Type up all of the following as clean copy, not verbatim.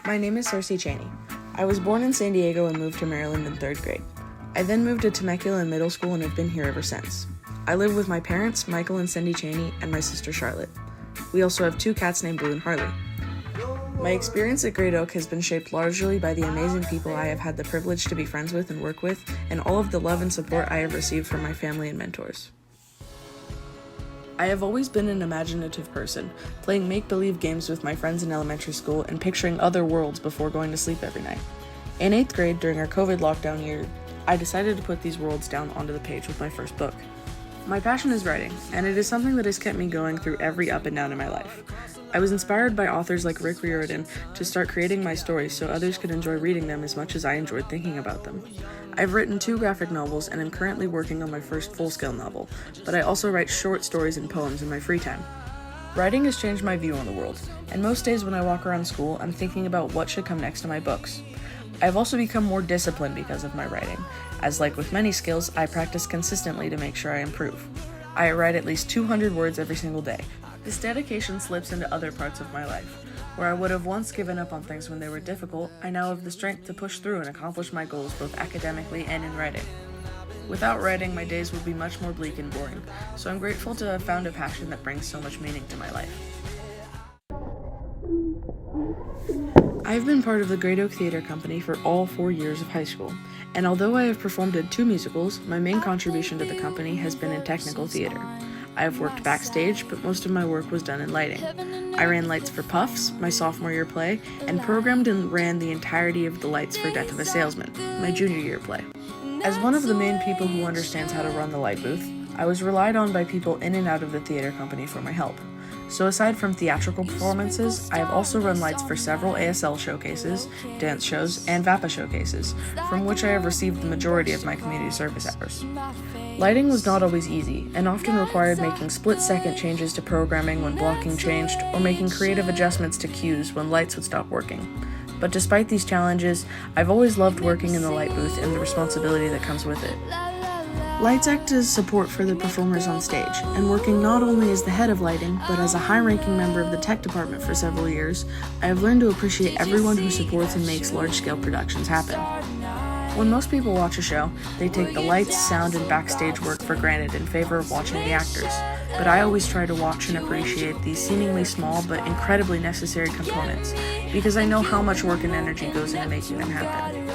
My name is Circe Chaney. I was born in San Diego and moved to Maryland in 3rd grade. I then moved to Temecula in middle school and have been here ever since. I live with my parents, Michael and Cindy Chaney, and my sister Charlotte. We also have 2 cats named Blue and Harley. My experience at Great Oak has been shaped largely by the amazing people I have had the privilege to be friends with and work with, and all of the love and support I have received from my family and mentors. I have always been an imaginative person, playing make-believe games with my friends in elementary school and picturing other worlds before going to sleep every night. In 8th grade, during our COVID lockdown year, I decided to put these worlds down onto the page with my first book. My passion is writing, and it is something that has kept me going through every up and down in my life. I was inspired by authors like Rick Riordan to start creating my stories so others could enjoy reading them as much as I enjoyed thinking about them. I've written 2 graphic novels and am currently working on my first full-scale novel, but I also write short stories and poems in my free time. Writing has changed my view on the world, and most days when I walk around school, I'm thinking about what should come next to my books. I've also become more disciplined because of my writing, as like with many skills, I practice consistently to make sure I improve. I write at least 200 words every single day. This dedication slips into other parts of my life. Where I would have once given up on things when they were difficult, I now have the strength to push through and accomplish my goals both academically and in writing. Without writing, my days would be much more bleak and boring, so I'm grateful to have found a passion that brings so much meaning to my life. I've been part of the Great Oak Theater Company for all 4 years of high school, and although I have performed in 2 musicals, my main contribution to the company has been in technical theater. I have worked backstage, but most of my work was done in lighting. I ran lights for Puffs, my sophomore year play, and programmed and ran the entirety of the lights for Death of a Salesman, my junior year play. As one of the main people who understands how to run the light booth, I was relied on by people in and out of the theater company for my help. So aside from theatrical performances, I have also run lights for several ASL showcases, dance shows, and VAPA showcases, from which I have received the majority of my community service hours. Lighting was not always easy, and often required making split-second changes to programming when blocking changed, or making creative adjustments to cues when lights would stop working. But despite these challenges, I've always loved working in the light booth and the responsibility that comes with it. Lights act as support for the performers on stage, and working not only as the head of lighting, but as a high-ranking member of the tech department for several years, I have learned to appreciate everyone who supports and makes large-scale productions happen. When most people watch a show, they take the lights, sound, and backstage work for granted in favor of watching the actors, but I always try to watch and appreciate these seemingly small but incredibly necessary components, because I know how much work and energy goes into making them happen.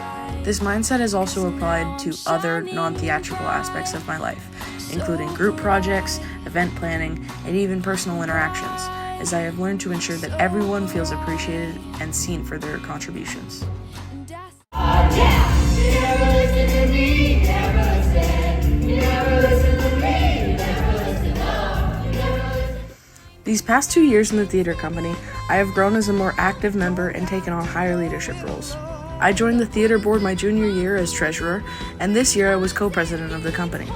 This mindset is also applied to other non-theatrical aspects of my life, including group projects, event planning, and even personal interactions, as I have learned to ensure that everyone feels appreciated and seen for their contributions. These past 2 years in the theater company, I have grown as a more active member and taken on higher leadership roles. I joined the theater board my junior year as treasurer, and this year I was co-president of the company.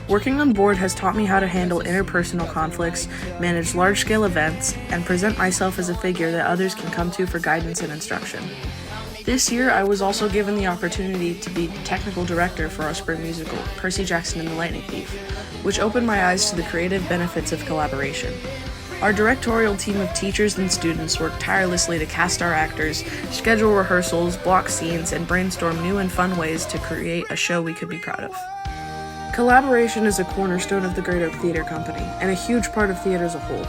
Working on board has taught me how to handle interpersonal conflicts, manage large-scale events, and present myself as a figure that others can come to for guidance and instruction. This year, I was also given the opportunity to be technical director for our spring musical, Percy Jackson and the Lightning Thief, which opened my eyes to the creative benefits of collaboration. Our directorial team of teachers and students worked tirelessly to cast our actors, schedule rehearsals, block scenes, and brainstorm new and fun ways to create a show we could be proud of. Collaboration is a cornerstone of the Great Oak Theater Company, and a huge part of theater as a whole.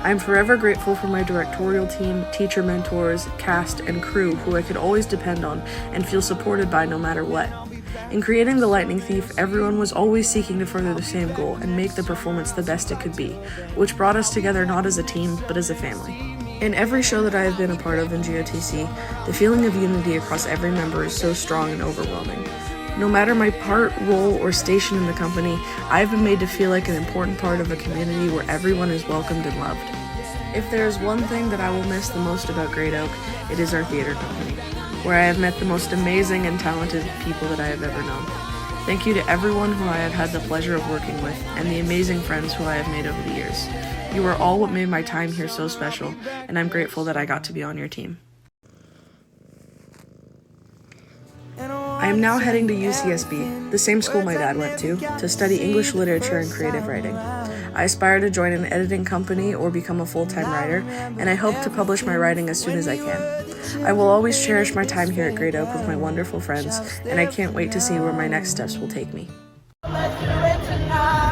I am forever grateful for my directorial team, teacher mentors, cast, and crew who I could always depend on and feel supported by no matter what. In creating The Lightning Thief, everyone was always seeking to further the same goal and make the performance the best it could be, which brought us together not as a team, but as a family. In every show that I have been a part of in GOTC, the feeling of unity across every member is so strong and overwhelming. No matter my part, role, or station in the company, I have been made to feel like an important part of a community where everyone is welcomed and loved. If there is one thing that I will miss the most about Great Oak, it is our theater company, where I have met the most amazing and talented people that I have ever known. Thank you to everyone who I have had the pleasure of working with, and the amazing friends who I have made over the years. You are all what made my time here so special, and I'm grateful that I got to be on your team. I am now heading to UCSB, the same school my dad went to study English literature and creative writing. I aspire to join an editing company or become a full-time writer, and I hope to publish my writing as soon as I can. I will always cherish my time here at Great Oak with my wonderful friends, and I can't wait to see where my next steps will take me. Let's do it tonight.